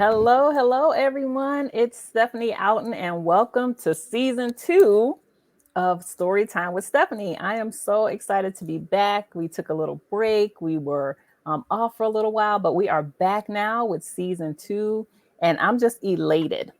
Hello, hello, everyone. It's Stephanie Outen, and welcome to season 2 of Storytime with Stephanie. I am so excited to be back. We took a little break. We were off for a little while, but we are back now with season 2, and I'm just elated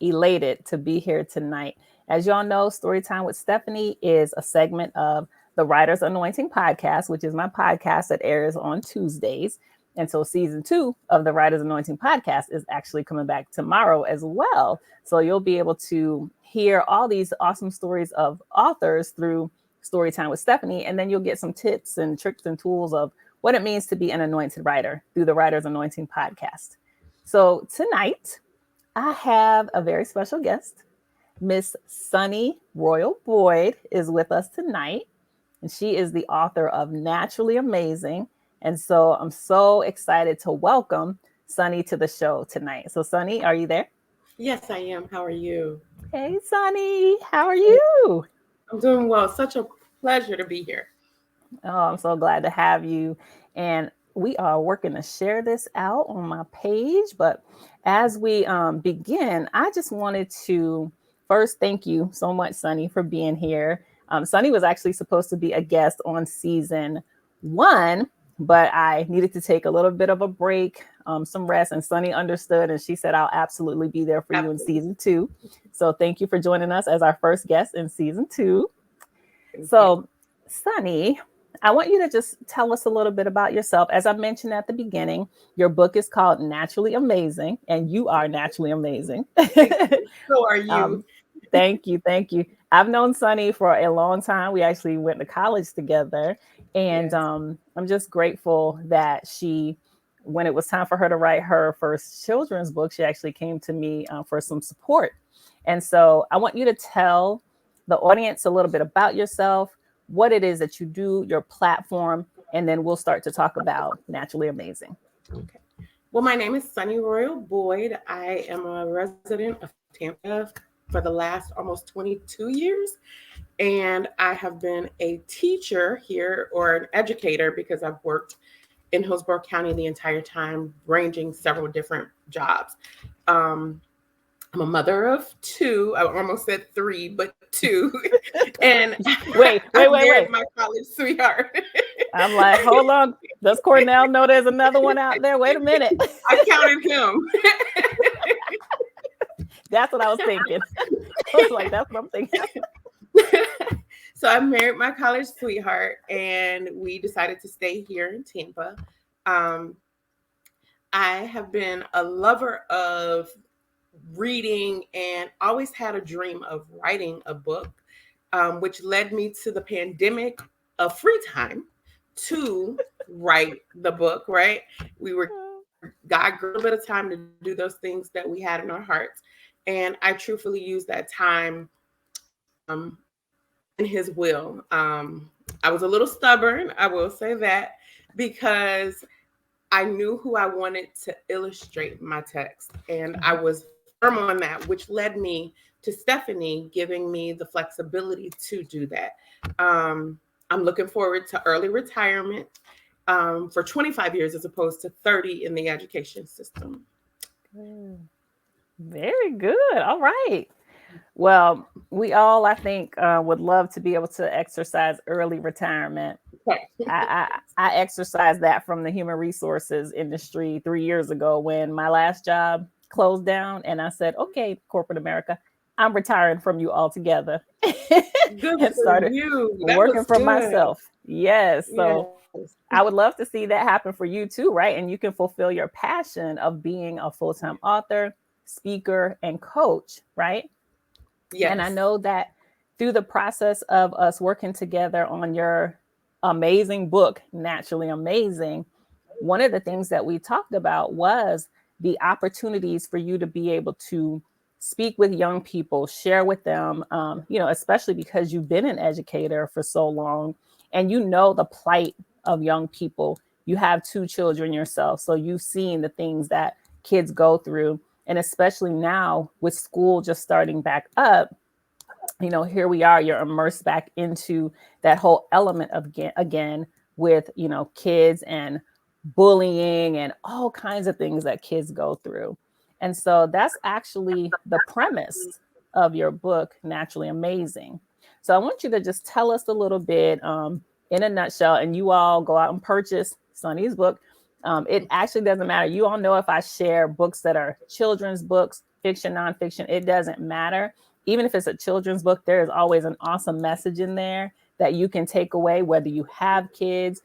to be here tonight. As y'all know, Storytime with Stephanie is a segment of the Writer's Anointing podcast, which is my podcast that airs on Tuesdays. And so season 2 of the Writer's Anointing podcast is actually coming back tomorrow as well. So you'll be able to hear all these awesome stories of authors through Storytime with Stephanie. And then you'll get some tips and tricks and tools of what it means to be an anointed writer through the Writer's Anointing podcast. So tonight, I have a very special guest. Miss Sunny Royal Boyd is with us tonight. And she is the author of Naturally Amazing. And so I'm so excited to welcome Sunny to the show tonight. So Sunny, are you there? Yes, I am. How are you? Hey, Sunny, how are you? I'm doing well. Such a pleasure to be here. Oh, I'm so glad to have you. And we are working to share this out on my page. But as we begin, I just wanted to first thank you so much, Sunny, for being here. Sunny was actually supposed to be a guest on season 1, but I needed to take a little bit of a break, some rest, and Sunny understood, and she said, I'll absolutely be there for you in season 2. So thank you for joining us as our first guest in season 2. So, Sunny, I want you to just tell us a little bit about yourself. As I mentioned at the beginning, your book is called Naturally Amazing, and you are naturally amazing. So are you. Thank you. Thank you. I've known Sunny for a long time. We actually went to college together. And I'm just grateful that she, when it was time for her to write her first children's book, she actually came to me for some support. And so I want you to tell the audience a little bit about yourself, what it is that you do, your platform, and then we'll start to talk about Naturally Amazing. Okay. Well, my name is Sunny Royal Boyd. I am a resident of Tampa for the last almost 22 years. And I have been a teacher here, or an educator, because I've worked in Hillsborough County the entire time, ranging several different jobs. I'm a mother of 2. I almost said 3, but 2. And wait. My college sweetheart. I'm like, hold on. Does Cornell know there's another one out there? Wait a minute. I counted him. That's what I was thinking. I was like, that's what I'm thinking. So I married my college sweetheart, and we decided to stay here in Tampa. I have been a lover of reading and always had a dream of writing a book, which led me to the pandemic of free time to write the book, right? God gave a bit of time to do those things that we had in our hearts. And I truthfully used that time in his will. I was a little stubborn, I will say that, because I knew who I wanted to illustrate my text. And I was firm on that, which led me to Stephanie giving me the flexibility to do that. I'm looking forward to early retirement for 25 years as opposed to 30 in the education system. Very good. All right. Well, we all, I think, would love to be able to exercise early retirement. I exercised that from the human resources industry 3 years ago when my last job closed down, and I said, okay, corporate America, I'm retiring from you altogether. Good and started working for myself. Yes. So I would love to see that happen for you too, right? And you can fulfill your passion of being a full-time author, speaker, and coach, right? Yes. And I know that through the process of us working together on your amazing book, Naturally Amazing, one of the things that we talked about was the opportunities for you to be able to speak with young people, share with them, especially because you've been an educator for so long and you know the plight of young people. You have 2 children yourself, so you've seen the things that kids go through. And especially now with school just starting back up, here we are, you're immersed back into that whole element of again with, kids and bullying and all kinds of things that kids go through. And so that's actually the premise of your book, Naturally Amazing. So I want you to just tell us a little bit in a nutshell, and you all go out and purchase Sunny's book. It actually doesn't matter. You all know if I share books that are children's books, fiction, nonfiction, it doesn't matter. Even if it's a children's book, there is always an awesome message in there that you can take away, whether you have kids,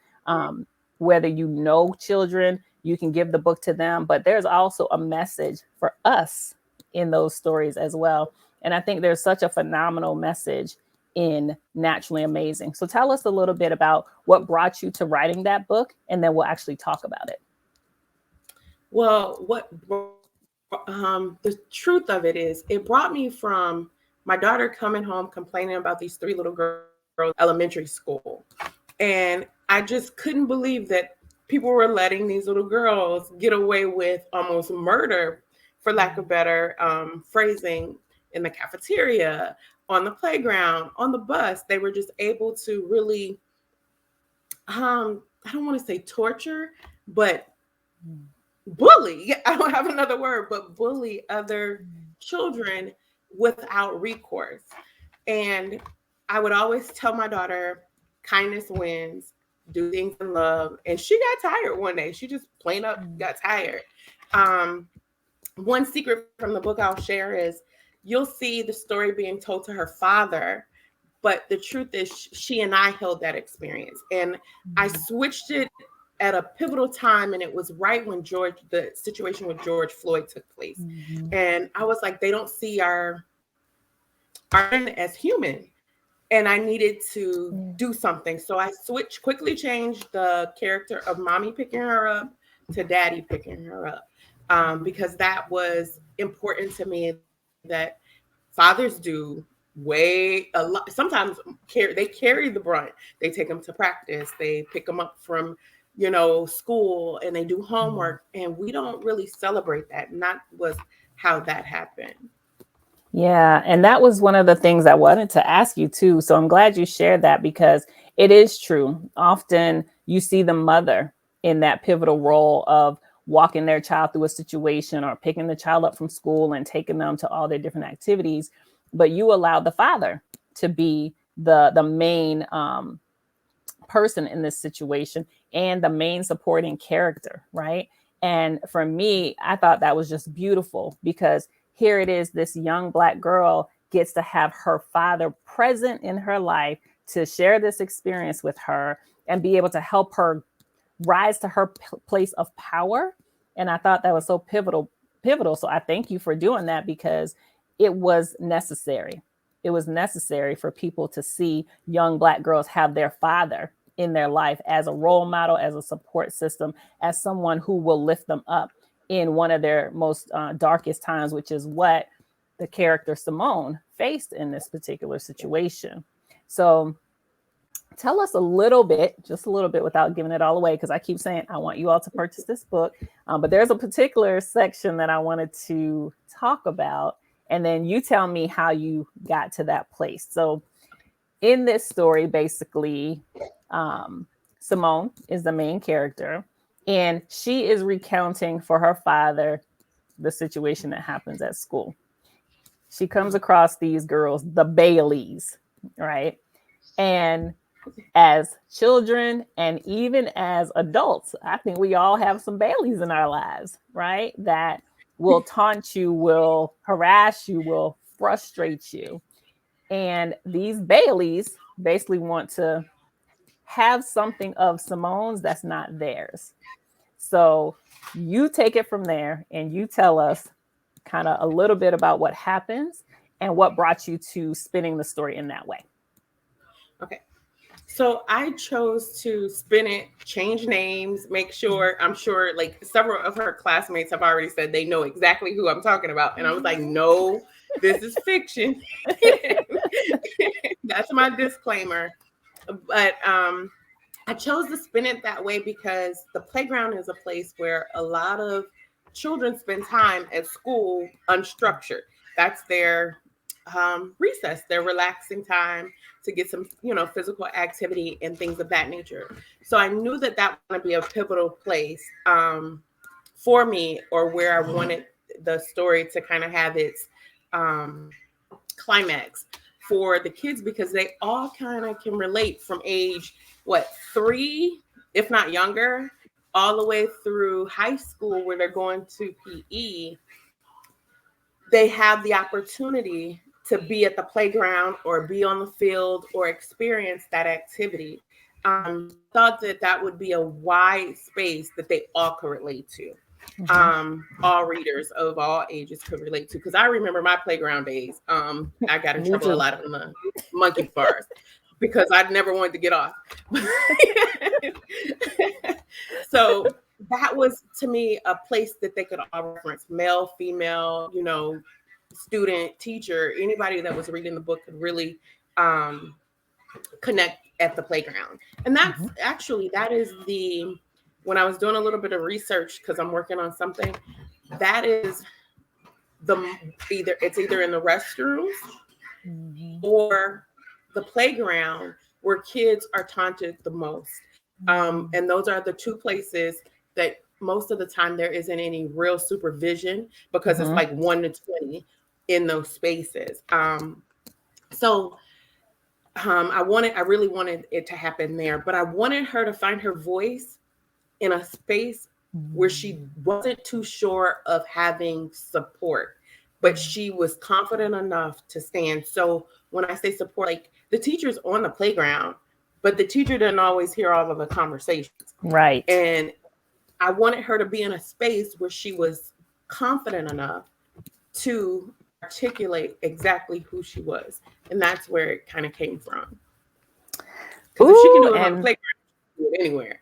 whether you know children, you can give the book to them. But there's also a message for us in those stories as well. And I think there's such a phenomenal message in Naturally Amazing. So tell us a little bit about what brought you to writing that book, and then we'll actually talk about it. Well, the truth of it is, it brought me from my daughter coming home complaining about these three little girls in elementary school. And I just couldn't believe that people were letting these little girls get away with almost murder, for lack of better phrasing, in the cafeteria, on the playground, on the bus. They were just able to really, I don't want to say torture, but bully. I don't have another word, but bully other children without recourse. And I would always tell my daughter, kindness wins, do things in love. And she got tired one day. She just plain up got tired. One secret from the book I'll share is, you'll see the story being told to her father, but the truth is she and I held that experience. And I switched it at a pivotal time, and it was right when the situation with George Floyd took place. And I was like, they don't see our men as human. And I needed to do something. So I quickly changed the character of mommy picking her up to daddy picking her up, because that was important to me, that fathers do way a lot. Sometimes they carry the brunt. They take them to practice. They pick them up from, school, and they do homework. And we don't really celebrate that. And that was how that happened. Yeah, and that was one of the things I wanted to ask you too. So I'm glad you shared that, because it is true. Often you see the mother in that pivotal role of walking their child through a situation, or picking the child up from school and taking them to all their different activities. But you allow the father to be the main person in this situation, and the main supporting character, right? And for me, I thought that was just beautiful, because here it is, this young Black girl gets to have her father present in her life to share this experience with her and be able to help her rise to her place of power. And I thought that was so pivotal. So I thank you for doing that, because it was necessary. It was necessary for people to see young Black girls have their father in their life as a role model, as a support system, as someone who will lift them up in one of their most darkest times, which is what the character Simone faced in this particular situation. So tell us a little bit, just a little bit, without giving it all away, because I keep saying I want you all to purchase this book. But there's a particular section that I wanted to talk about, and then you tell me how you got to that place. So in this story, basically, Simone is the main character, and she is recounting for her father the situation that happens at school. She comes across these girls, the Baileys, right? And as children and even as adults, I think we all have some Baileys in our lives, right? That will taunt you, will harass you, will frustrate you. And these Baileys basically want to have something of Simone's that's not theirs. So you take it from there, and you tell us kind of a little bit about what happens and what brought you to spinning the story in that way. Okay. So I chose to spin it, change names, make sure, I'm sure like several of her classmates have already said they know exactly who I'm talking about. And I was like, no, this is fiction. That's my disclaimer. But I chose to spin it that way because the playground is a place where a lot of children spend time at school unstructured. That's their recess, their relaxing time to get some, physical activity and things of that nature. So I knew that that was going to be a pivotal place for me, or where I wanted the story to kind of have its climax for the kids, because they all kind of can relate from age, what, 3, if not younger, all the way through high school where they're going to PE. They have the opportunity to be at the playground or be on the field or experience that activity. Thought that that would be a wide space that they all could relate to. All readers of all ages could relate to, because I remember my playground days. I got in Me trouble a too. lot on the monkey bars because I never wanted to get off. So that was, to me, a place that they could all reference, male, female, student, teacher, anybody that was reading the book could really connect at the playground. And that's actually, that is when I was doing a little bit of research, because I'm working on something, that is it's either in the restrooms or the playground where kids are taunted the most. And those are the two places that most of the time there isn't any real supervision, because it's like 1 to 20 in those spaces. So I really wanted it to happen there, but I wanted her to find her voice in a space where she wasn't too sure of having support, but she was confident enough to stand. So when I say support, like, the teacher's on the playground, but the teacher didn't always hear all of the conversations. Right. And I wanted her to be in a space where she was confident enough to articulate exactly who she was. And that's where it kind of came from. Because if she can do it on the playground, she can do it anywhere.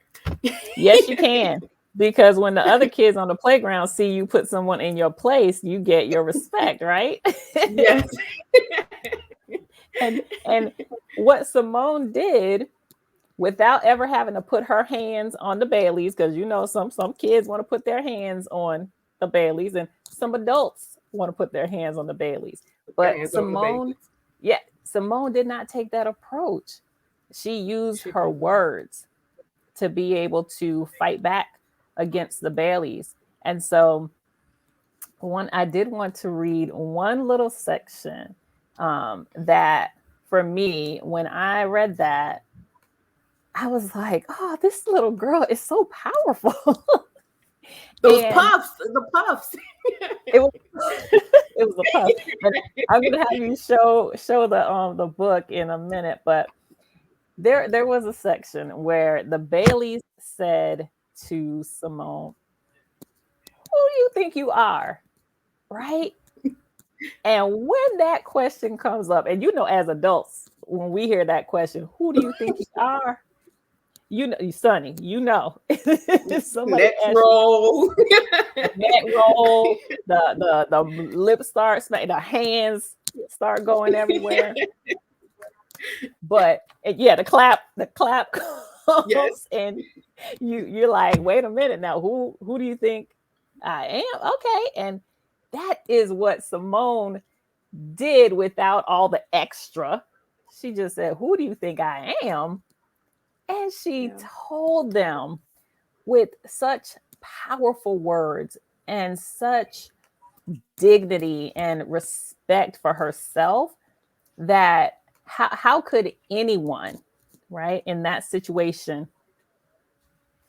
Yes, you can. Because when the other kids on the playground see you put someone in your place, you get your respect, right? Yes. And what Simone did, without ever having to put her hands on the Baileys, because some kids want to put their hands on the Baileys, and some adults want to put their hands on the Baileys. But Simone did not take that approach. She used her words to be able to fight back against the Baileys. And so I did want to read one little section that, for me, when I read that, I was like, oh, this little girl is so powerful. The puffs. It was a puff. And I'm gonna have you show the book in a minute, but there was a section where the Baileys said to Simone, "Who do you think you are?" Right? And when that question comes up, and as adults, when we hear that question, "Who do you think you are?" Sonny, somebody neck roll, the lips start smacking, the hands start going everywhere. But the clap comes, yes. And you're like, wait a minute now, who do you think I am? Okay, and that is what Simone did without all the extra. She just said, "Who do you think I am?" And she told them with such powerful words and such dignity and respect for herself that how could anyone, right, in that situation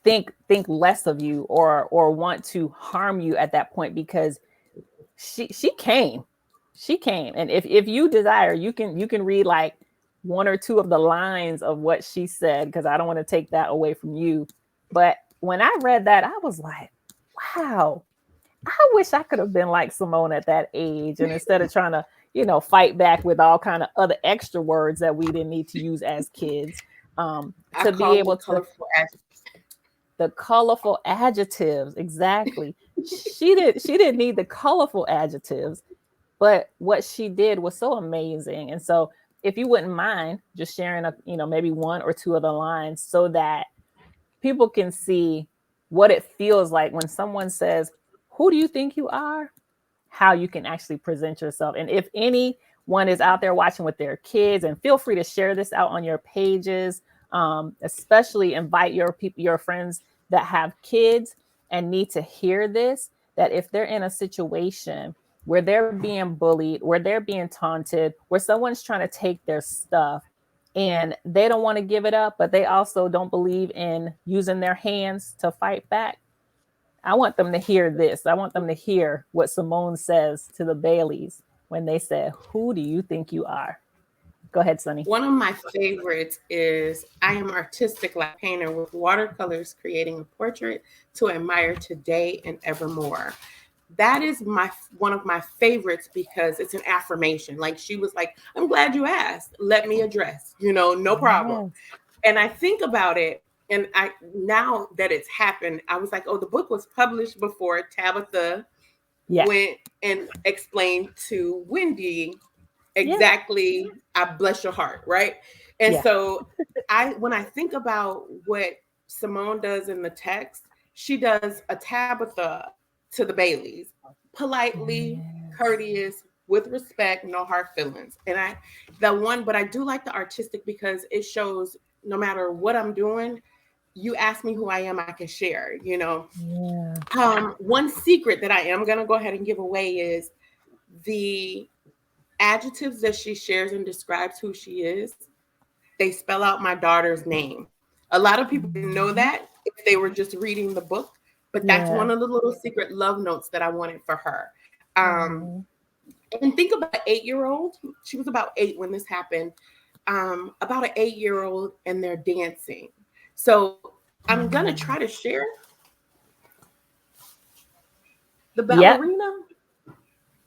think less of you or want to harm you at that point? Because she came. And if you desire, you can read like one or two of the lines of what she said, because I don't want to take that away from you. But when I read that, I was like, wow, I wish I could have been like Simone at that age. And instead of trying to, fight back with all kind of other extra words that we didn't need to use as kids, to be able to the colorful adjectives. Exactly. She didn't need the colorful adjectives, but what she did was so amazing. And so if you wouldn't mind just sharing maybe one or two of the lines so that people can see what it feels like when someone says, "Who do you think you are?" How you can actually present yourself. And if anyone is out there watching with their kids, and feel free to share this out on your pages, especially invite your friends that have kids and need to hear this, that if they're in a situation where they're being bullied, where they're being taunted, where someone's trying to take their stuff and they don't want to give it up, but they also don't believe in using their hands to fight back, I want them to hear this. I want them to hear what Simone says to the Baileys when they said, "Who do you think you are?" Go ahead, Sonny. One of my favorites is I am artistic like painter with watercolors creating a portrait to admire today and evermore. That is my one of my favorites because it's an affirmation. Like she was like, I'm glad you asked. Let me address, no problem. Yes. And I think about it, and I now that it's happened, I was like, oh, the book was published before Tabitha Yeah. went and explained to Wendy Yeah. exactly, I bless your heart, right? And Yeah. so when I think about what Simone does in the text, she does a Tabitha to the Baileys, politely, Yes. courteous, with respect, no hard feelings. And but I do like the artistic because it shows no matter what I'm doing, you ask me who I am, I can share. Yeah. One secret that I am going to go ahead and give away is the adjectives that she shares and describes who she is, they spell out my daughter's name. A lot of people didn't know Mhm. that if they were just reading the book, but that's Yeah. one of the little secret love notes that I wanted for her. Um, Oh. and think about an 8-year-old. She was about 8 when this happened. About an 8-year-old, and they're dancing. So I'm gonna try to share the Yep. ballerina,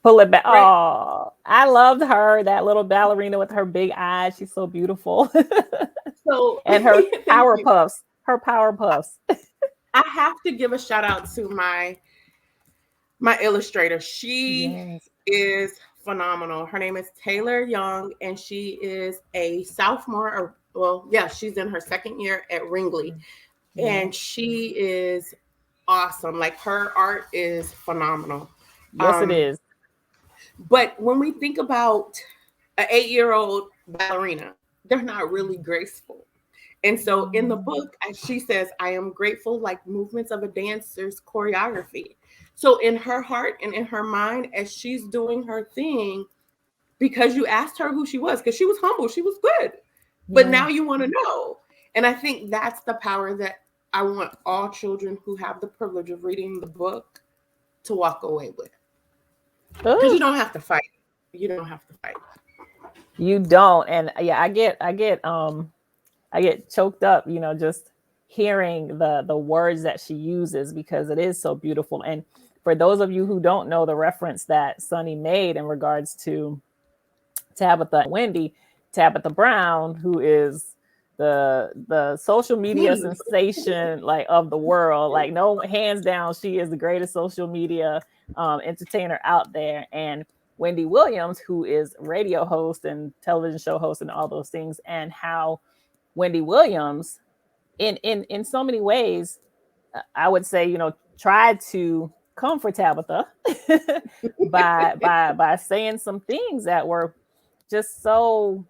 Pull it back. right? Oh, I loved her. That little ballerina with her big eyes. She's so beautiful. So And her thank power you. puffs. Her power puffs. I have to give a shout out to my illustrator. She Yes. is phenomenal. Her name is Taylor Young, and she is a sophomore. She's in her second year at Ringley, Yeah. and she is awesome. Like her art is phenomenal. Yes, it Um, is. but when we think about an 8-year-old ballerina, they're not really graceful. And so in the Mm. book, as she says, I am grateful like movements of a dancer's choreography. So in her heart and in her mind, as she's doing her thing, because you asked her who she was, because she was humble, she was good. But Yeah. now you want to know. And I think that's the power that I want all children who have the privilege of reading the book to walk away with. Because you Ooh, don't have to fight. You don't have to fight. you don't. And yeah, I get choked up, just hearing the words that she uses because it is so beautiful. And for those of you who don't know the reference that Sunny made in regards to Tabitha and Wendy, Tabitha Brown, who is the social media Queen. sensation like of the world, like no hands down, she is the greatest social media entertainer out there. And Wendy Williams, who is radio host and television show host and all those things, and how Wendy Williams, in so many ways, I would say, tried to comfort Tabitha by saying some things that were just so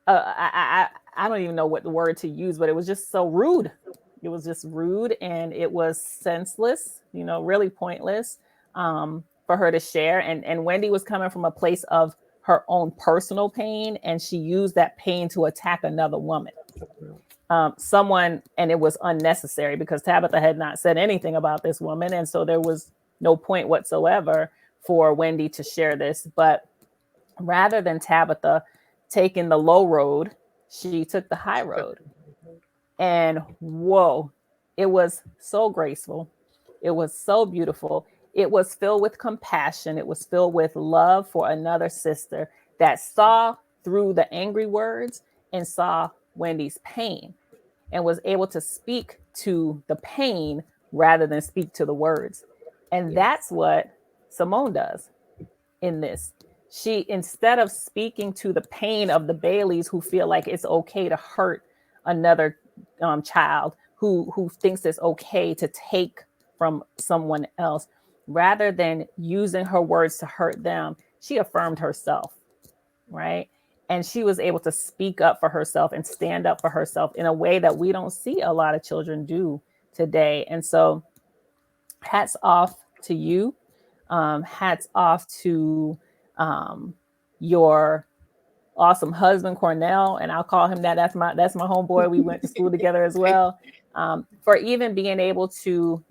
I don't even know what the word to use, but it was just so rude. It was just rude and it was senseless, really pointless for her to share. And Wendy was coming from a place of her own personal pain, and she used that pain to attack another woman. Someone, and it was unnecessary because Tabitha had not said anything about this woman, and so there was no point whatsoever for Wendy to share this. But rather than Tabitha taking the low road, she took the high road. And whoa, it was so graceful. It was so beautiful. It was filled with compassion. It was filled with love for another sister that saw through the angry words and saw Wendy's pain and was able to speak to the pain rather than speak to the words. And Yes. that's what Simone does in this. She, instead of speaking to the pain of the Baileys who feel like it's okay to hurt another child, who thinks it's okay to take from someone else, rather than using her words to hurt them, she affirmed herself, right? And she was able to speak up for herself and stand up for herself in a way that we don't see a lot of children do today. And so hats off to you. Hats off to um, your awesome husband Cornell, and I'll call him that. That's my homeboy. We went to school together as well. For even being able to,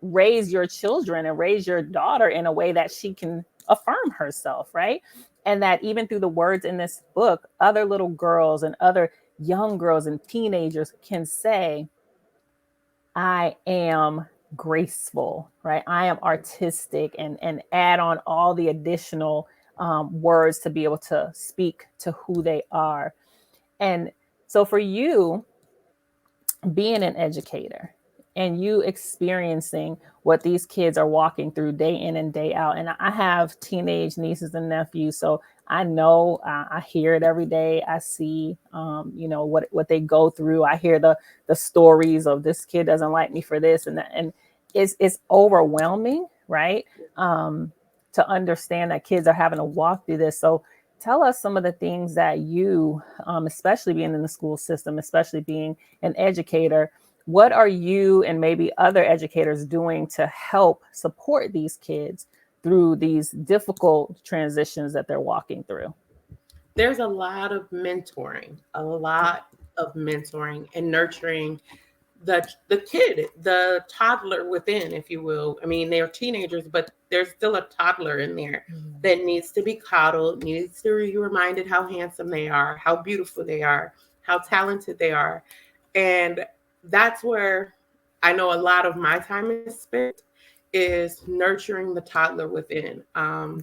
raise your children and raise your daughter in a way that she can affirm herself, right? And that even through the words in this book, other little girls and other young girls and teenagers can say, I am graceful, right? I am artistic, and add on all the additional words to be able to speak to who they are. And so for you, being an educator and you experiencing what these kids are walking through day in and day out. And I have teenage nieces and nephews, so I know, I hear it every day. I see, what they go through. I hear the stories of this kid doesn't like me for this and that, and it's overwhelming, right? To understand that kids are having to walk through this. So tell us some of the things that you, especially being in the school system, especially being an educator, what are you and maybe other educators doing to help support these kids through these difficult transitions that they're walking through? There's a lot of mentoring and nurturing the kid, the toddler within, if you will. I mean, they're teenagers, but there's still a toddler in there that needs to be coddled, needs to be reminded how handsome they are, how beautiful they are, how talented they are. And that's where I know a lot of my time is spent, is nurturing the toddler within. And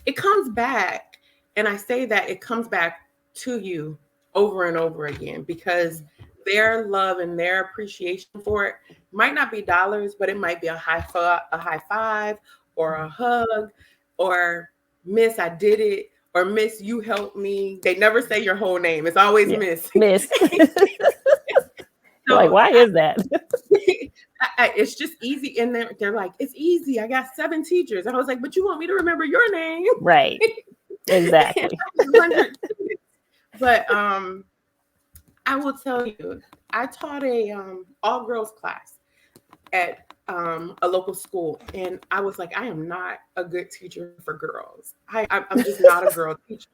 it comes back, and I say that it comes back to you over and over again, because their love and their appreciation for it might not be dollars, but it might be a high five, or a hug, or Miss, I did it, or Miss, you helped me. They never say your whole name. It's always Yeah. Miss. Miss. So, like, why is that? It's just easy. And they're like, it's easy. I got 7 teachers. I was like, but you want me to remember your name? Right. Exactly. But I will tell you, I taught a all girls class at a local school, and I was like, I am not a good teacher for girls. I'm just not a girl teacher.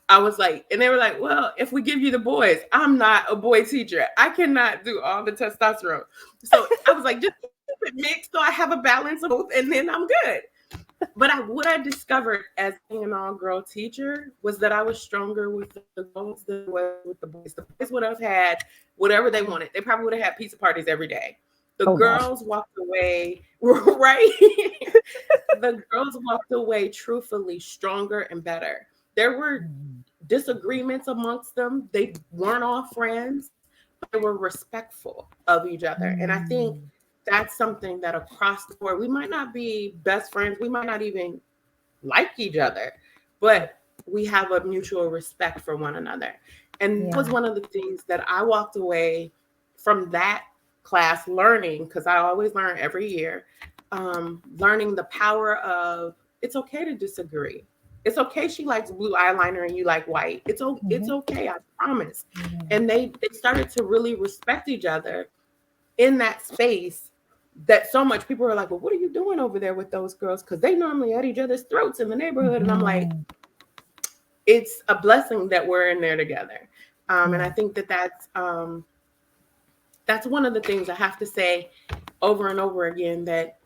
I was like, and they were like, well, if we give you the boys, I'm not a boy teacher. I cannot do all the testosterone. So I was like, just keep it mixed so I have a balance of both, and then I'm good. But what I discovered as being an all-girl teacher was that I was stronger with the girls than with the boys. The boys would have had whatever they wanted. They probably would have had pizza parties every day. The girls walked away, right? The girls walked away truthfully stronger and better. There were disagreements amongst them. They weren't all friends, but they were respectful of each other. And I think that's something that across the board, we might not be best friends. We might not even like each other, but we have a mutual respect for one another. And that was one of the things that I walked away from that class learning, because I always learn every year, learning the power of, it's okay to disagree. It's okay she likes blue eyeliner and you like white. It's okay, I promise. And they started to really respect each other in that space, that so much people are like, well, what are you doing over there with those girls? Because they normally at each other's throats in the neighborhood. And I'm like, it's a blessing that we're in there together. And I think that's one of the things I have to say over and over again, that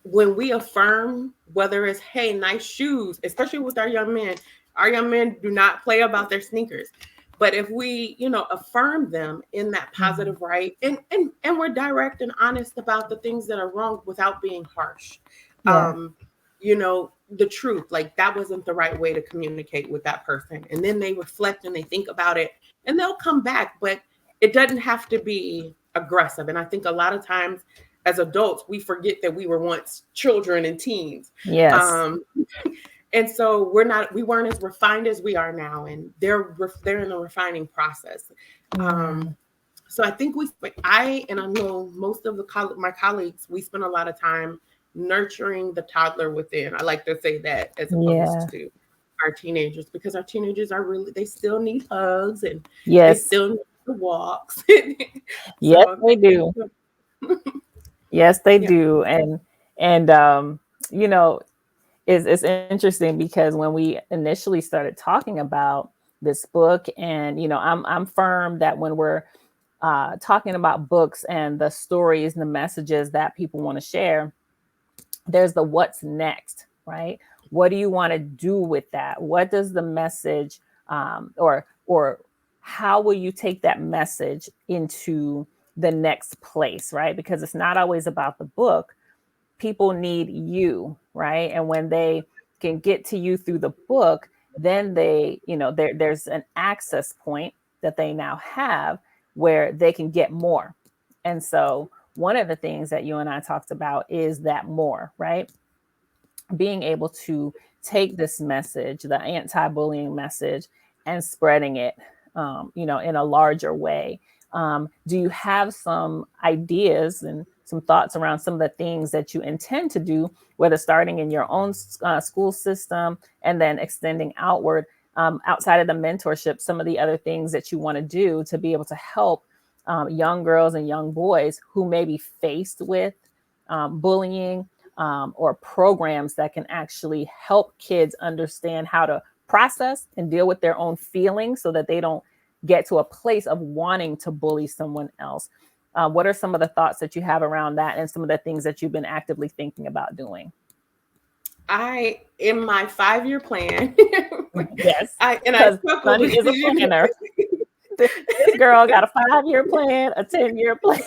when we affirm, whether it's, hey, nice shoes, especially with our young men do not play about their sneakers. But if we, affirm them in that positive right, and we're direct and honest about the things that are wrong without being harsh, the truth, like that wasn't the right way to communicate with that person. And then they reflect and they think about it and they'll come back, but it doesn't have to be aggressive. And I think a lot of times as adults, we forget that we were once children and teens. Yes. And so we weren't as refined as we are now, and they're in the refining process. So I think I know most of my colleagues, we spend a lot of time nurturing the toddler within. I like to say that, as opposed to our teenagers, because our teenagers they still need hugs, and they still need the walks. Yes, they do. Yes, they Yeah. do. And you know, it's interesting because when we initially started talking about this book, and I'm firm that when we're talking about books and the stories and the messages that people want to share, there's the what's next, right? What do you want to do with that? What does the message, or how will you take that message into the next place, right? Because it's not always about the book. People need you, right? And when they can get to you through the book, then there's an access point that they now have where they can get more. And so one of the things that you and I talked about is that more, right? Being able to take this message, the anti-bullying message, and spreading it, in a larger way. Do you have some ideas and some thoughts around some of the things that you intend to do, whether starting in your own school system and then extending outward, outside of the mentorship, some of the other things that you want to do to be able to help young girls and young boys who may be faced with bullying, or programs that can actually help kids understand how to process and deal with their own feelings so that they don't get to a place of wanting to bully someone else. What are some of the thoughts that you have around that and some of the things that you've been actively thinking about doing? In my 5-year plan, Yes, I because chuckle Sunny is a because planner. This girl got a 5-year plan, a 10-year plan,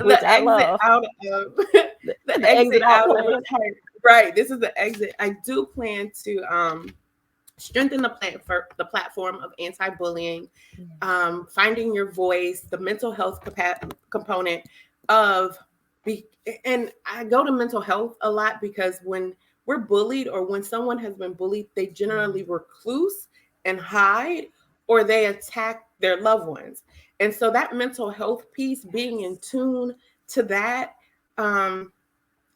which the I exit love. out of the The exit exit out out of plan. retirement. Right. This is the exit. I do plan to strengthen the platform of anti-bullying, finding your voice, the mental health component of be, and I go to mental health a lot because when we're bullied or when someone has been bullied, they generally recluse and hide, or they attack their loved ones. And so that mental health piece, being in tune to that, um,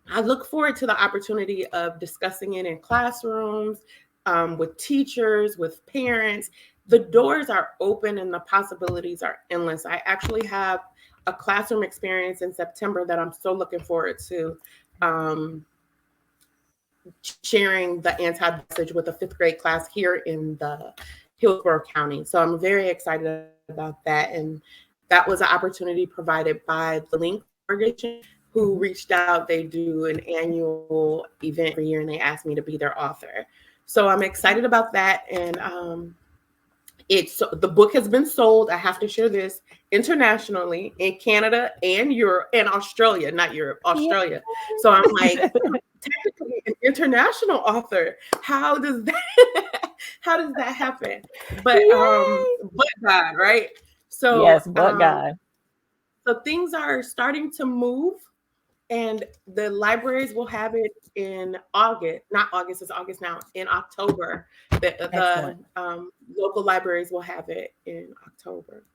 I look forward to the opportunity of discussing it in classrooms, with teachers, with parents. The doors are open and the possibilities are endless. I actually have a classroom experience in September that I'm so looking forward to, um, sharing the anti message with a fifth grade class here in the Hillsborough County. So I'm very excited about that. And that was an opportunity provided by the Links Organization, who Mhm. reached out. They do an annual event every year and they asked me to be their author. So I'm excited about that. And the book has been sold. I have to share this internationally in Canada and Europe and Australia, not Europe, Yeah. Australia. So I'm like, technically an international author. How does that how does that happen? Yay! But God, right? So Yes, but God. so things are starting to move, and the libraries will have it in August. Not August, it's August now. In October, the Excellent. local libraries will have it in October.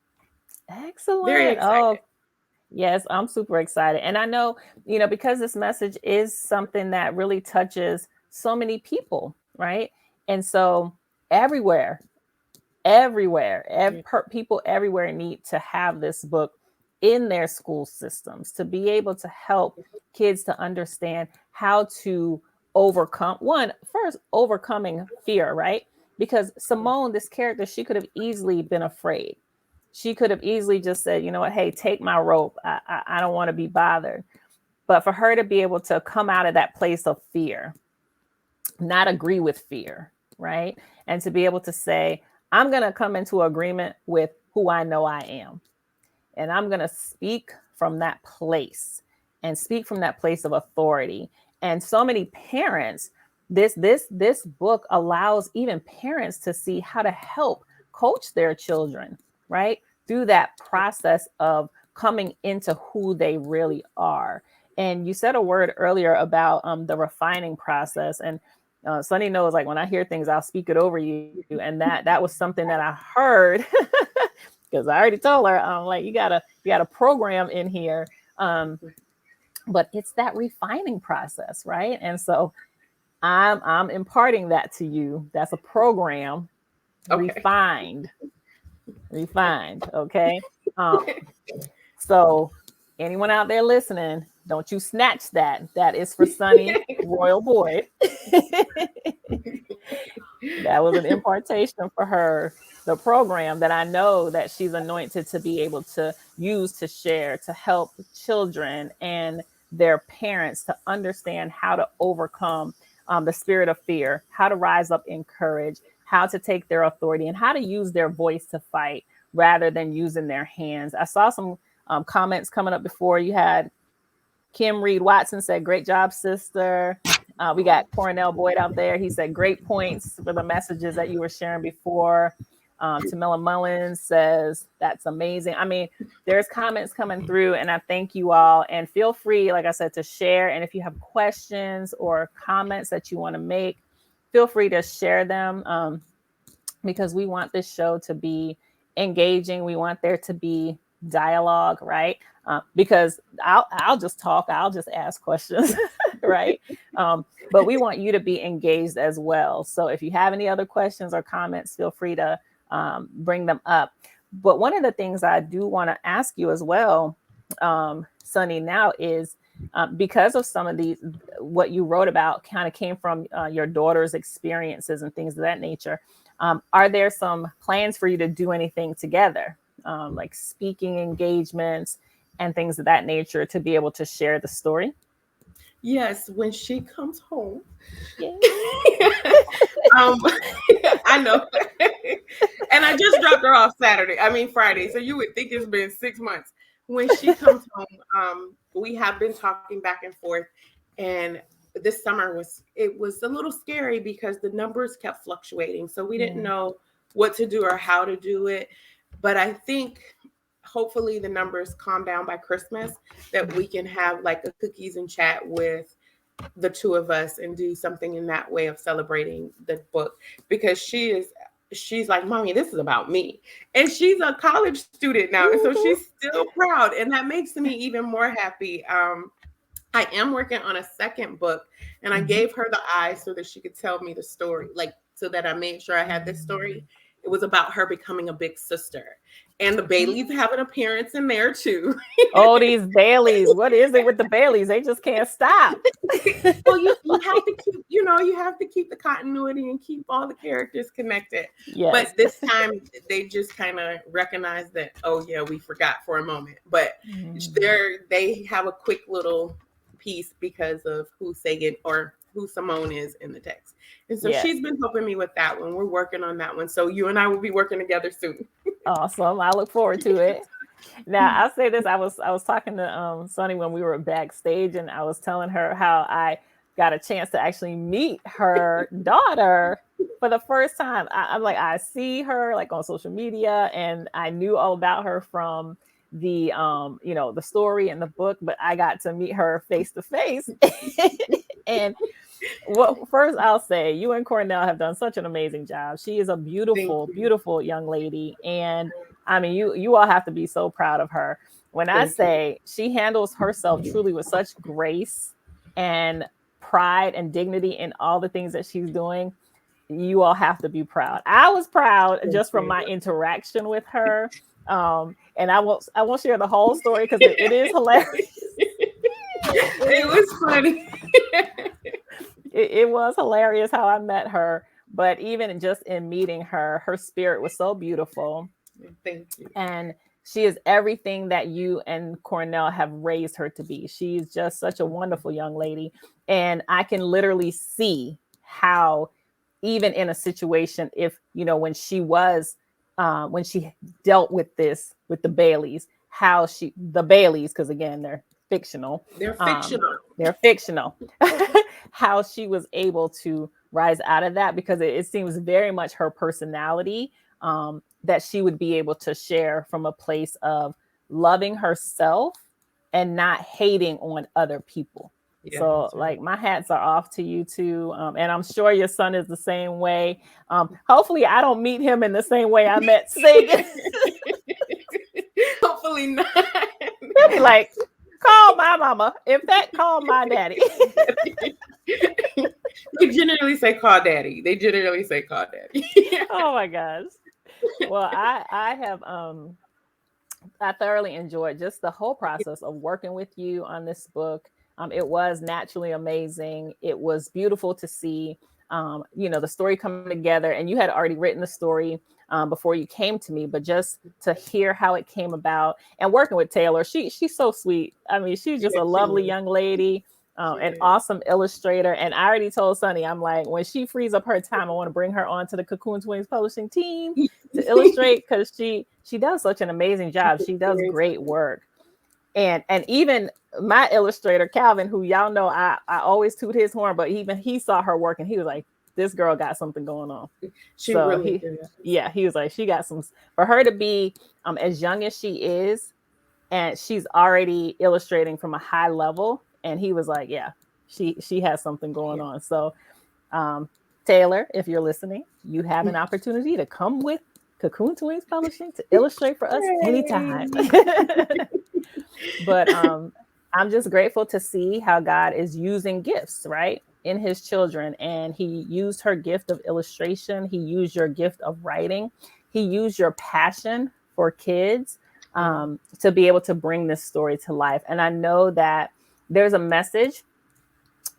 Very Excellent. Oh, excited. yes, I'm super excited. And I know, because this message is something that really touches so many people, right? And so everywhere, people everywhere need to have this book in their school systems to be able to help kids to understand how to overcome, one, first overcoming fear, right? Because Simone, this character, she could have easily been afraid. She could have easily just said, you know what, hey, take my rope. I don't want to be bothered. But for her to be able to come out of that place of fear, not agree with fear, right? And to be able to say, I'm going to come into agreement with who I know I am. And I'm going to speak from that place and speak from that place of authority. And so many parents, this book allows even parents to see how to help coach their children, right? Through that process of coming into who they really are. And you said a word earlier about the refining process. And Sunny knows, like, when I hear things, I'll speak it over you. And that was something that I heard because I already told her, I'm like, you got a program in here. Um, but it's that refining process, right? And so I'm imparting that to you. That's a program, Okay. refined, Okay. refined. Okay. Um, so anyone out there listening, don't you snatch that. That is for Sonny Royal Boyd. That was an impartation for her, the program that I know that she's anointed to be able to use to share, to help children and their parents to understand how to overcome the spirit of fear, how to rise up in courage, how to take their authority, and how to use their voice to fight rather than using their hands. I saw some comments coming up before. You had Kim Reed Watson said, "Great job, sister." We got Cornell Boyd out there. He said, "Great points for the messages that you were sharing before." Tamila Mullins says, "That's amazing." I mean, there's comments coming through, and I thank you all. And feel free, like I said, to share. And if you have questions or comments that you want to make, feel free to share them, because we want this show to be engaging. We want there to be dialogue, right? Because I'll just talk, I'll just ask questions, right? But we want you to be engaged as well. So if you have any other questions or comments, feel free to bring them up. But one of the things I do want to ask you as well, Sonny, now is because of some of these, what you wrote about kind of came from your daughter's experiences and things of that nature. Are there some plans for you to do anything together, like speaking engagements and things of that nature, to be able to share the story? Yes, when she comes home. Yeah. um, I know. And I just dropped her off Friday. So you would think it's been 6 months. When she comes home, we have been talking back and forth. And this summer was a little scary because the numbers kept fluctuating. So we didn't know what to do or how to do it. But I think hopefully the numbers calm down by Christmas, that we can have like a cookies and chat with the two of us and do something in that way of celebrating the book, because she's like, "Mommy, this is about me." And she's a college student now. And so she's still proud. And that makes me even more happy. I am working on a second book, and I gave her the eye so that she could tell me the story, like so that I made sure I had this story. It was about her becoming a big sister. And the Baileys have an appearance in there too. Oh, these Baileys. What is it with the Baileys? They just can't stop. Well, you have to keep, you have to keep the continuity and keep all the characters connected. Yes. But this time they just kind of recognize that, oh yeah, we forgot for a moment. But they have a quick little piece because of who Sagan or who Simone is in the text. And so she's been helping me with that one. We're working on that one. So you and I will be working together soon. Awesome. I look forward to it. Now, I'll say this. I was talking to Sonny when we were backstage, and I was telling her how I got a chance to actually meet her daughter for the first time. I'm like, I see her like on social media, and I knew all about her from the the story and the book, but I got to meet her face to face. And first I'll say, you and Cornell have done such an amazing job. She is a beautiful, beautiful young lady. And I mean, you all have to be so proud of her. When I say she handles herself truly with such grace and pride and dignity in all the things that she's doing, you all have to be proud. I was proud just from my interaction with her. And I won't share the whole story because it is hilarious. It was funny. It was hilarious how I met her, but even just in meeting her, her spirit was so beautiful. Thank you. And she is everything that you and Cornell have raised her to be. She's just such a wonderful young lady. And I can literally see how, even in a situation, if, when she dealt with this, with the Baileys, the Baileys, because again, they're fictional. They're fictional. They're fictional. How she was able to rise out of that, because it seems very much her personality, that she would be able to share from a place of loving herself and not hating on other people. Yeah, so like my hats are off to you too. And I'm sure your son is the same way. Hopefully I don't meet him in the same way I met Sagan. Hopefully not. He'll be like, call my mama. In fact, call my daddy. They generally say call daddy. Oh my gosh. Well, I have I thoroughly enjoyed just the whole process of working with you on this book. It was naturally amazing. It was beautiful to see, the story coming together. And you had already written the story before you came to me, but just to hear how it came about and working with Taylor, she's so sweet. I mean, she's just Yeah, a she lovely is. young lady, She an is. awesome illustrator. And I already told Sunny, I'm like, when she frees up her time, I want to bring her on to the Cocoon Twins publishing team to illustrate because she does such an amazing job. She does Very great sweet. work. And even my illustrator Calvin, who y'all know I always toot his horn, but even he saw her work and he was like, this girl got something going on. She So really does. he was like, she got some, for her to be as young as she is, and she's already illustrating from a high level. And he was like, yeah, she has something going Yeah. on. So um, Taylor, if you're listening, you have an opportunity to come with Cocoon Twins Publishing to illustrate for us anytime. Yay. But I'm just grateful to see how God is using gifts, right, in his children. And he used her gift of illustration. He used your gift of writing. He used your passion for kids Yeah. to be able to bring this story to life. And I know that there's a message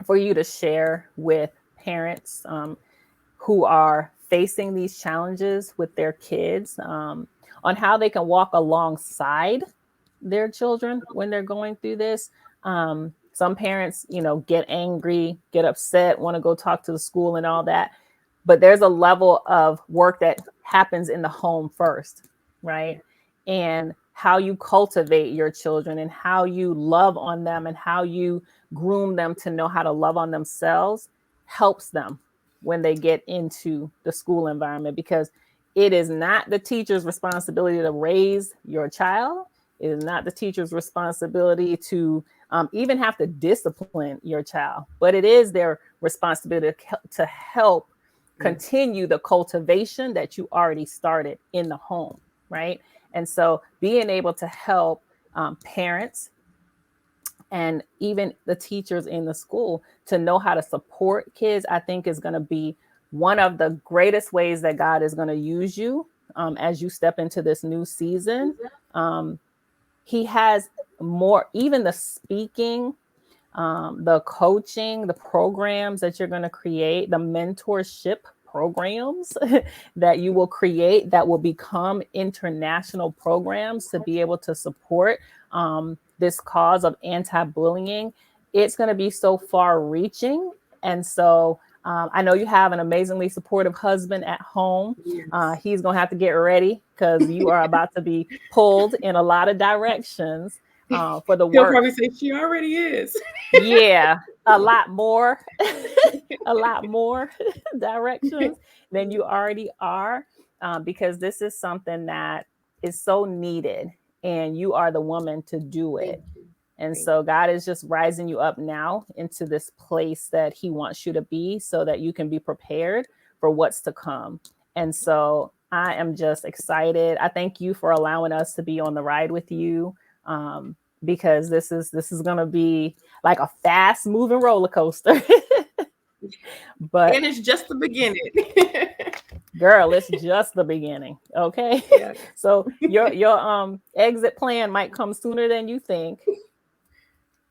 for you to share with parents who are facing these challenges with their kids, on how they can walk alongside their children when they're going through this. Some parents, get angry, get upset, want to go talk to the school and all that. But there's a level of work that happens in the home first, right? And how you cultivate your children and how you love on them and how you groom them to know how to love on themselves helps them when they get into the school environment, because it is not the teacher's responsibility to raise your child. It is not the teacher's responsibility to even have to discipline your child, but it is their responsibility to help Yeah. continue the cultivation that you already started in the home, right? And so being able to help parents and even the teachers in the school to know how to support kids, I think is going to be one of the greatest ways that God is going to use you as you step into this new season. Um, he has more, even the speaking, the coaching, the programs that you're going to create, the mentorship programs that you will create that will become international programs to be able to support this cause of anti-bullying. It's going to be so far reaching. And so I know you have an amazingly supportive husband at home. Yes. He's going to have to get ready because you are about to be pulled in a lot of directions for the He'll work. probably say she already is. Yeah, a lot more, a lot more directions than you already are, because this is something that is so needed, and you are the woman to do Thank it. you. And Thank so God is just rising you up now into this place that he wants you to be so that you can be prepared for what's to come. And so I am just excited. I thank you for allowing us to be on the ride with you, because this is going to be like a fast moving roller coaster. you. But And it's just the beginning. girl, it's just the beginning. Okay. Yeah. So your exit plan might come sooner than you think.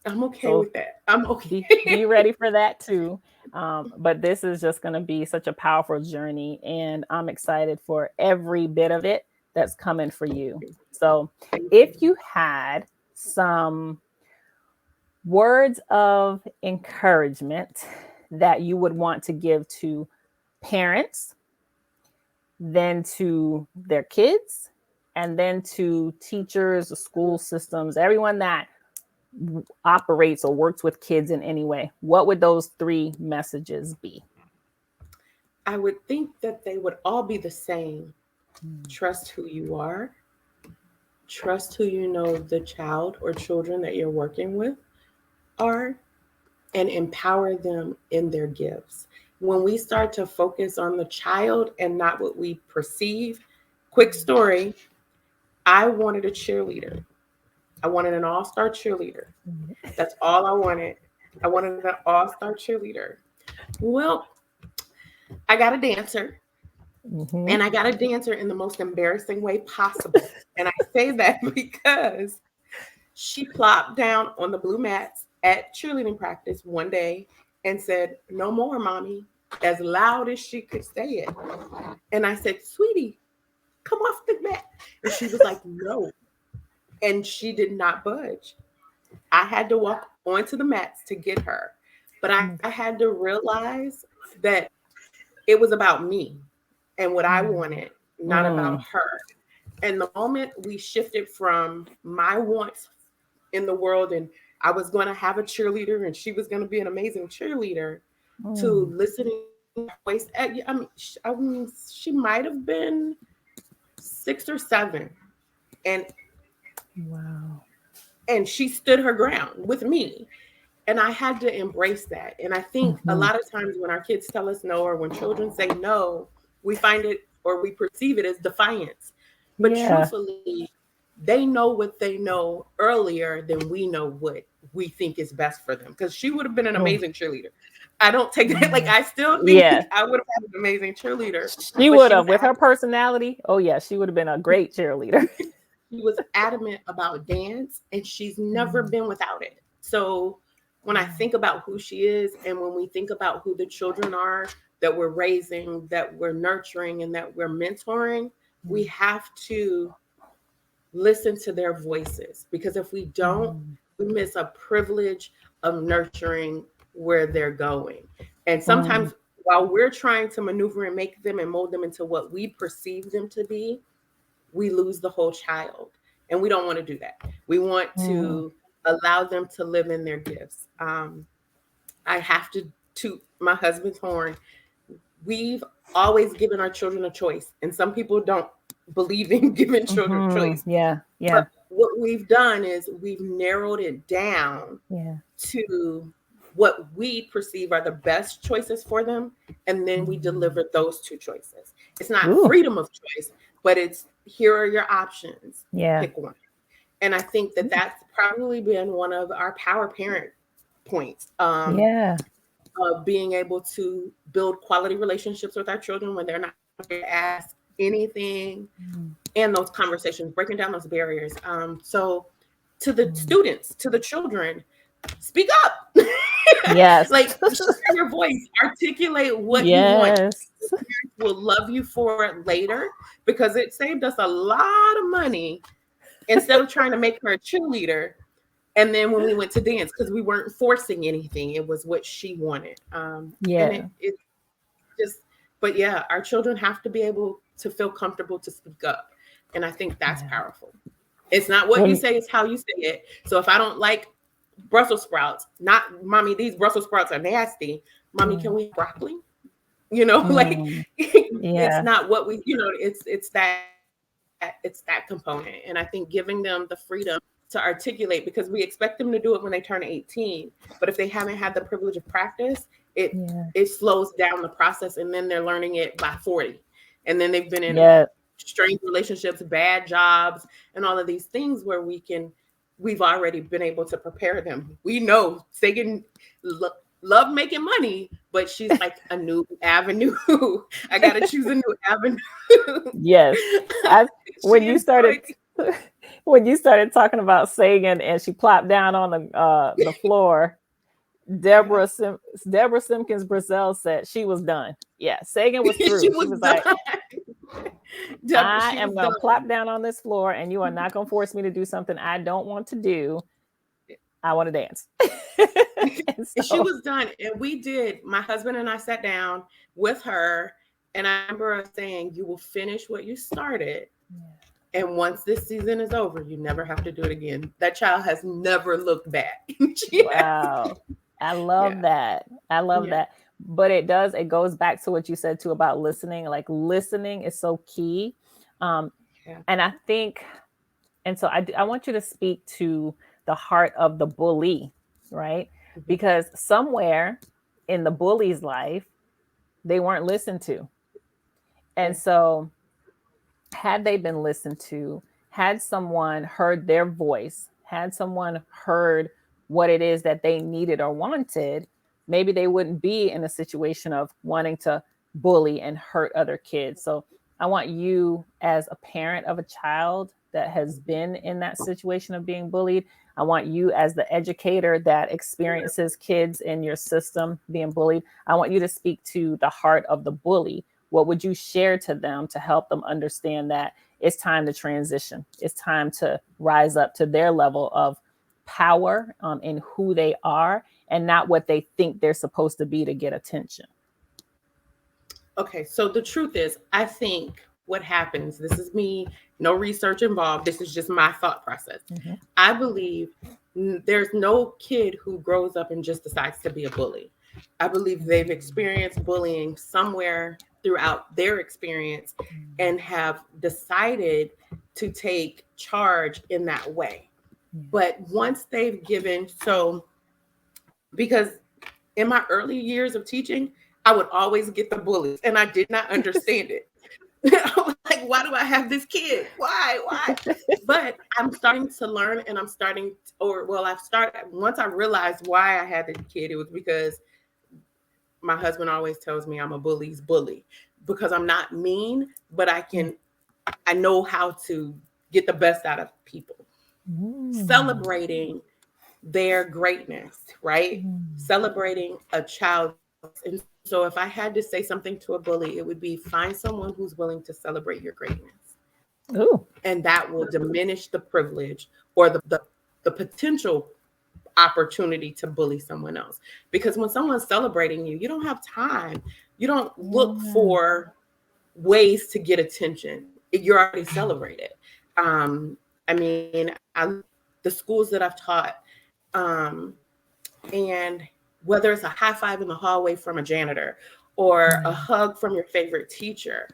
I'm okay So with that. I'm okay. be ready for that too. But this is just going to be such a powerful journey, and I'm excited for every bit of it that's coming for you. So Thank if you. you had some words of encouragement that you would want to give to parents, then to their kids, and then to teachers, the school systems, everyone that operates or works with kids in any way, what would those three messages be? I would think that they would all be the same. Mm. Trust who you are, trust who you know the child or children that you're working with are, and empower them in their gifts. When we start to focus on the child and not what we perceive, quick story, I wanted a cheerleader. I wanted an all star cheerleader. That's all I wanted. I wanted an all star cheerleader. Well, I got a dancer. Mm-hmm. And I got a dancer in the most embarrassing way possible. And I say that because she plopped down on the blue mats at cheerleading practice one day and said, "No more, mommy," as loud as she could say it. And I said, "Sweetie, come off the mat." And she was like, "No." And she did not budge. I had to walk onto the mats to get her. But I had to realize that it was about me and what I wanted, not about Mm. her. And the moment we shifted from my wants in the world and I was going to have a cheerleader and she was going to be an amazing cheerleader to Mm. listening to her voice. I mean, she might have been 6 or 7. And Wow. and she stood her ground with me. And I had to embrace that. And I think a Mm-hmm. lot of times when our kids tell us no, or when children say no, we find it or we perceive it as defiance. But Yeah. truthfully, they know what they know earlier than we know what we think is best for them. Because she would have been an Oh. amazing cheerleader. I don't take that, like, I still think Yeah. I would have had an amazing cheerleader, She but would have, with her personality. Oh yeah, she would have been a great cheerleader. she was adamant about dance and she's never Mm. been without it. So when I think about who she is and when we think about who the children are that we're raising, that we're nurturing, and that we're mentoring, we have to listen to their voices, because if we don't, Mm. we miss a privilege of nurturing where they're going. And Mm. sometimes while we're trying to maneuver and make them and mold them into what we perceive them to be, we lose the whole child. And we don't want to do that. We want Mm. to allow them to live in their gifts. I have to toot my husband's horn. We've always given our children a choice, and some people don't believe in giving children a choice. Mm-hmm. Yeah. But Yeah. what we've done is we've narrowed it down Yeah. to what we perceive are the best choices for them, and then we Mm. deliver those two choices. It's not Ooh. freedom of choice, but it's, here are your options, Yeah. pick one. And I think that that's probably been one of our power parent points, Yeah. of being able to build quality relationships with our children when they're not afraid to ask anything, Mm. and those conversations, breaking down those barriers. So to the students, to the children, speak up. Yes. Like, share your voice, articulate what you want. Yes. Will love you for it later, because it saved us a lot of money instead of trying to make her a cheerleader. And then when we went to dance, because we weren't forcing anything, it was what she wanted. And Yeah. it just, but yeah, our children have to be able to feel comfortable to speak up. And I think that's Yeah. powerful. It's not what you When say, it's how you say it. So if I don't like Brussels sprouts, not, "Mommy, these Brussels sprouts are nasty." "Mommy, can mm, we have broccoli?" Like, mm, it's yeah. not what we, it's that component. And I think giving them the freedom to articulate, because we expect them to do it when they turn 18, but if they haven't had the privilege of practice, it Yeah. it slows down the process, and then they're learning it by 40, and then they've been in Yeah. strained relationships, bad jobs, and all of these things where we've already been able to prepare them. We know Sagan love making money, but she's like, a new avenue. I gotta choose a new avenue. Yes. I when She you started enjoyed. when you started talking about Sagan and she plopped down on the floor, Yeah. Deborah Simpkins Brazell said she was done. Yeah, Sagan was She through. She was was like, done. I She was am done. gonna plop down on this floor and you are not gonna force me to do something I don't want to do. I want to dance. And She so was done. And my husband and I sat down with her, and I remember us saying, "You will finish what you started. And once this season is over, you never have to do it again." That child has never looked back. wow. I love Yeah. that. I love Yeah. that. But it goes back to what you said too about listening. Like listening is so key. Um, Yeah. and I think, and so I want you to speak to the heart of the bully, right? Mhm. Because somewhere in the bully's life, they weren't listened to. Yeah. And so, had they been listened to, had someone heard their voice, had someone heard what it is that they needed or wanted, maybe they wouldn't be in a situation of wanting to bully and hurt other kids. So I want you, as a parent of a child that has been in that situation of being bullied, I want you, as the educator that experiences kids in your system being bullied, I want you to speak to the heart of the bully. What would you share to them to help them understand that it's time to transition? It's time to rise up to their level of power in who they are, and not what they think they're supposed to be to get attention. Okay, so the truth is, I think what happens, this is me, no research involved, this is just my thought process. Mm-hmm. I believe there's no kid who grows up and just decides to be a bully. I believe they've experienced bullying somewhere throughout their experience and have decided to take charge in that way. But once they've given, so because in my early years of teaching, I would always get the bullies and I did not understand it. I was like, why do I have this kid? Why? But I'm starting to learn, and I'm starting, I've started, once I realized why I had the kid, it was because my husband always tells me I'm a bully's bully, because I'm not mean, but I know how to get the best out of people. Celebrating their greatness, right? Celebrating a child. And so if I had to say something to a bully, it would be, find someone who's willing to celebrate your greatness. Ooh. And that will diminish the privilege or the potential opportunity to bully someone else. Because when someone's celebrating you, you don't have time. You don't look for ways to get attention. You're already celebrated. I mean, the schools that I've taught, and whether it's a high five in the hallway from a janitor or a hug from your favorite teacher,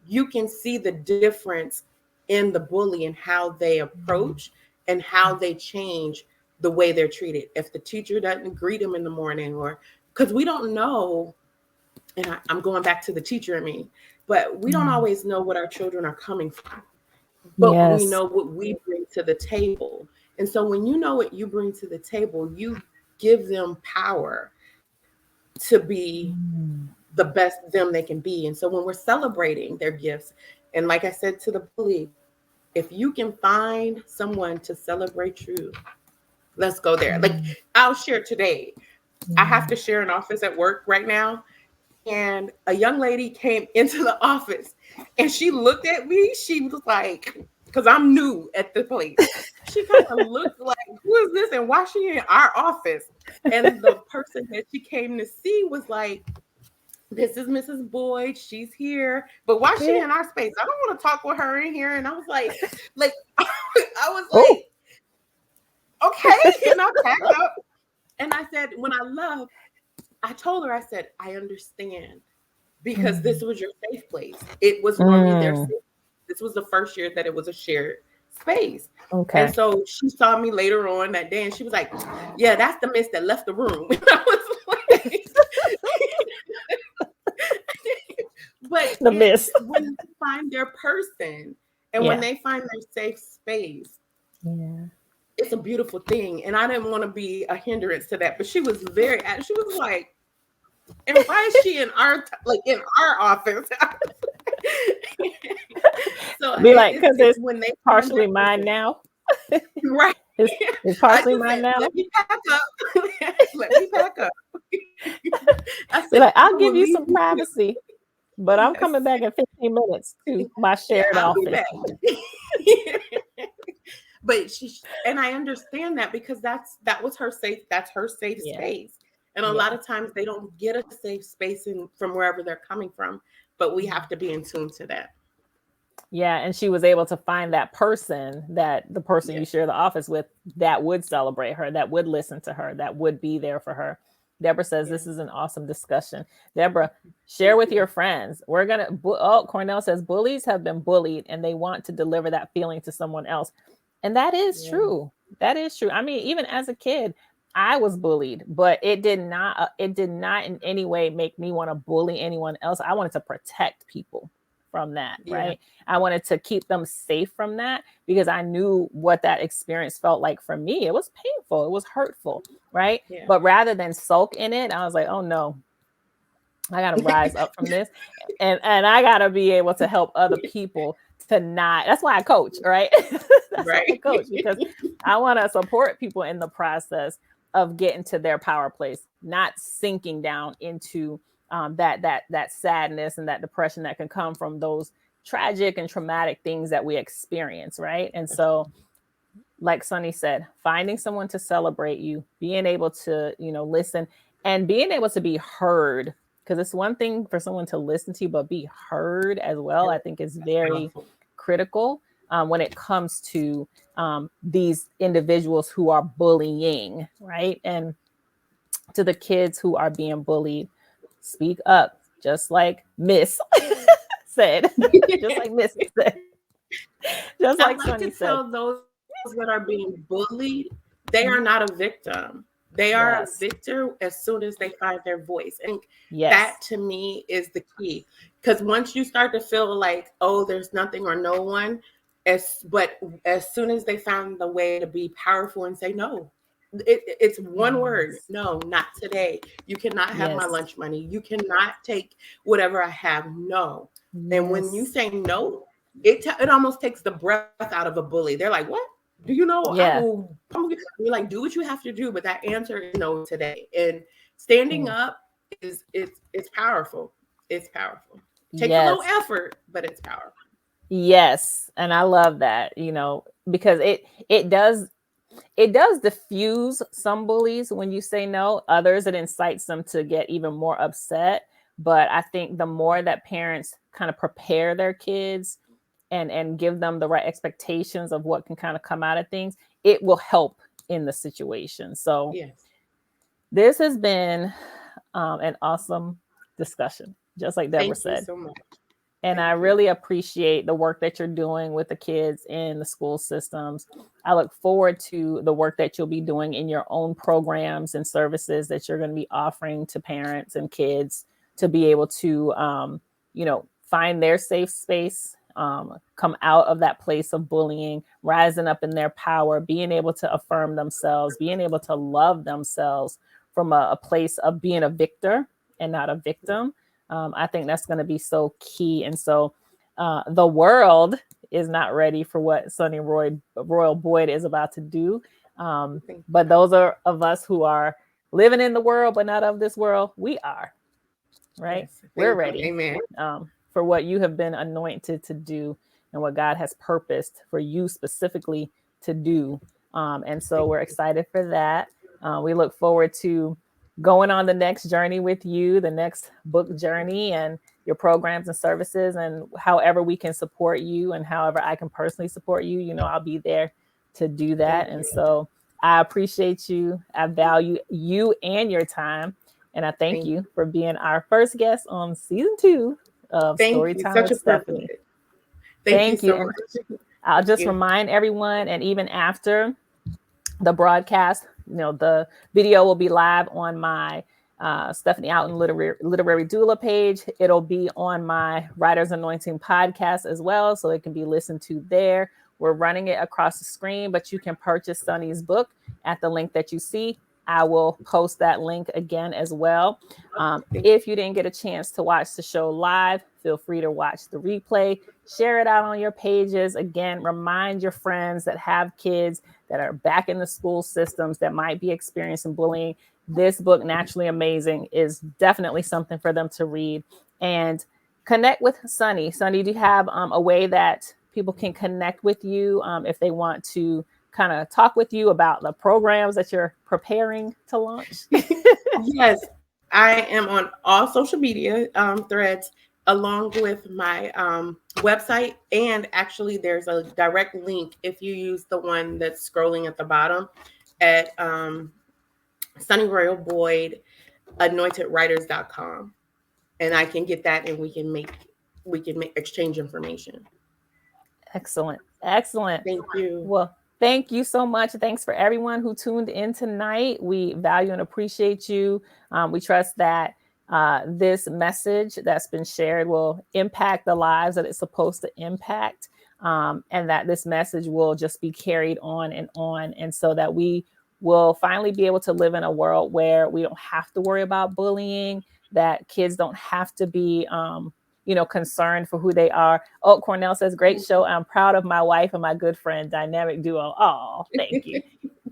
you can see the difference in the bully and how they approach and how they change the way they're treated. If the teacher doesn't greet them in the morning, or because we don't know, and I'm going back to the teacher in me, but we don't always know what our children are coming from, but we know what we bring to the table. And so when you know what you bring to the table, you give them power to be the best them they can be. And so when we're celebrating their gifts, and like I said to the bully, if you can find someone to celebrate you, let's go there. Like, I'll share today. I have to share an office at work right now. And a young lady came into the office and she looked at me. She was like, because I'm new at the place. She kind of looked like, who is this? And why is she in our office? And the person that she came to see was like, this is Mrs. Boyd. She's here. But why is she in our space? I don't want to talk with her in here. And I was like, I was like, okay. And I packed up. And I said, when I left, I told her, I said, I understand, because this was your safe place. It was normally their safe. This was the first year that it was a shared space. Okay. And so she saw me later on that day and she was like, yeah, that's the miss that left the room. And I was like, but the miss. When they find their person and when they find their safe space, it's a beautiful thing. And I didn't want to be a hindrance to that, but she was she was like, and why is she in our office? So be like, because it's when they partially mine now. Right. It's partially mine now. Let me pack up. Let me pack up. I said, like, I'll give you some privacy, but I'm coming back in 15 minutes to my shared office. But and I understand that, because that was her safe. That's her safe space. And a lot of times they don't get a safe space from wherever they're coming from, but we have to be in tune to that. Yeah. And she was able to find that person, the person you share the office with, that would celebrate her, that would listen to her, that would be there for her. Deborah says, this is an awesome discussion. Deborah, share with your friends. We're going to, Cornell says, bullies have been bullied and they want to deliver that feeling to someone else. And that is true. That is true. I mean, even as a kid, I was bullied, but it did not in any way make me want to bully anyone else. I wanted to protect people from that, right? I wanted to keep them safe from that, because I knew what that experience felt like for me. It was painful. It was hurtful, right? But rather than sulk in it, I was like, oh no, I got to rise up from this, and I got to be able to help other people to not. That's why I coach, right? That's why I Right. coach, because I want to support people in the process of getting to their power place, not sinking down into that sadness and that depression that can come from those tragic and traumatic things that we experience, right? And so, like Sunny said, finding someone to celebrate you, being able to, listen and being able to be heard. Because it's one thing for someone to listen to you, but be heard as well, I think is That's very powerful. critical when it comes to these individuals who are bullying, right? And to the kids who are being bullied, speak up, just like Miss said, just like Miss said, just I like like to Sunny said. tell those that are being bullied, they are Mhm. not a victim. They are a Yes, victor as soon as they find their voice. And that yes, to me is the key. Because once you start to feel like, oh, there's nothing or no one, but as soon as they found the way to be powerful and say no, it's one word, yes, no, not today. You cannot have my yes, lunch money. You cannot take whatever I have. No. And when you yes, say no, it almost takes the breath out of a bully. They're like, "What? Do you know? I yeah, will come get you." Like, do what you have to do, but that answer is no today. And standing mm, up it's powerful. It's powerful. Takes a little yes, effort, but it's powerful. yes, and I love that, because it does diffuse some bullies when you say no. Others, it incites them to get even more upset. But I think the more that parents kind of prepare their kids and give them the right expectations of what can kind of come out of things, it will help in the situation. So Yes. this has been an awesome discussion, just like Deborah Thank you said. so much. And I Thank you. really appreciate the work that you're doing with the kids in the school systems. I look forward to the work that you'll be doing in your own programs and services that you're going to be offering to parents and kids to be able to, find their safe space, come out of that place of bullying, rising up in their power, being able to affirm themselves, being able to love themselves from a place of being a victor and not a victim. I think that's going to be so key. And so the world is not ready for what Sonny Royal Boyd is about to do. Thank But those are of us who are living in the world, but not of this world. We are, right? Yes. We're Thank you. ready Amen. for what you have been anointed to do and what God has purposed for you specifically to do. And so Thank we're you. excited for that. We look forward to going on the next journey with you, the next book journey, and your programs and services, and however we can support you and however I can personally support you. I'll be there to do Thank that. And you. so I appreciate you. I value you and your time. And I thank Thank you for being our first guest on season 2 of Thank you. Storytime Such with a Stephanie. privilege. Thank you Thank you. so And much. I'll Thank just you. remind everyone, and even after the broadcast, the video will be live on my Stephanie Outen literary doula page. It'll be on my Writer's Anointing podcast as well, so it can be listened to there. We're running it across the screen, but you can purchase Sunny's book at the link that you see. I will post that link again as well. Thank If you didn't get a chance to watch the show live, feel free to watch the replay. Share it out on your pages. Again, remind your friends that have kids that are back in the school systems that might be experiencing bullying. This book, Naturally Amazing, is definitely something for them to read. And connect with Sunny. Sunny, do you have a way that people can connect with you if they want to kind of talk with you about the programs that you're preparing to launch? you. Yes, I am on all social media threads along with my website. And actually, there's a direct link if you use the one that's scrolling at the bottom at Sunny Royal Boyd, anointedwriters.com. And I can get that and we can make exchange information. Excellent. Excellent. Thank you. Well, thank you so much. Thanks for everyone who tuned in tonight. We value and appreciate you. We trust that this message that's been shared will impact the lives that it's supposed to impact, and that this message will just be carried on, and so that we will finally be able to live in a world where we don't have to worry about bullying, that kids don't have to be, concerned for who they are. Oh, Cornell says, great show. I'm proud of my wife and my good friend, dynamic duo. Oh, thank you.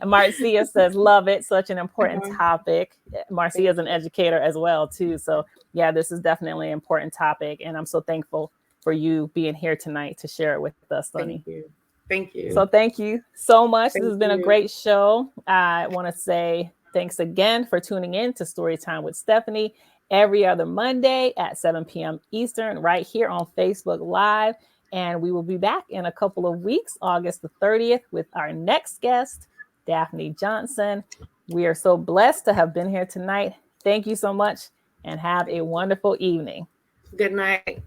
And Marcia says, love it. Such an important topic. Marcia is an educator as well, too. So yeah, this is definitely an important topic. And I'm so thankful for you being here tonight to share it with us, Sunny. Thank you. Thank you. So thank you so much. Thank This has been a you. great show. I want to say thanks again for tuning in to Storytime with Stephanie every other Monday at 7 p.m. Eastern, right here on Facebook Live. And we will be back in a couple of weeks, August the 30th, with our next guest, Daphne Johnson. We are so blessed to have been here tonight. Thank you so much and have a wonderful evening. Good night.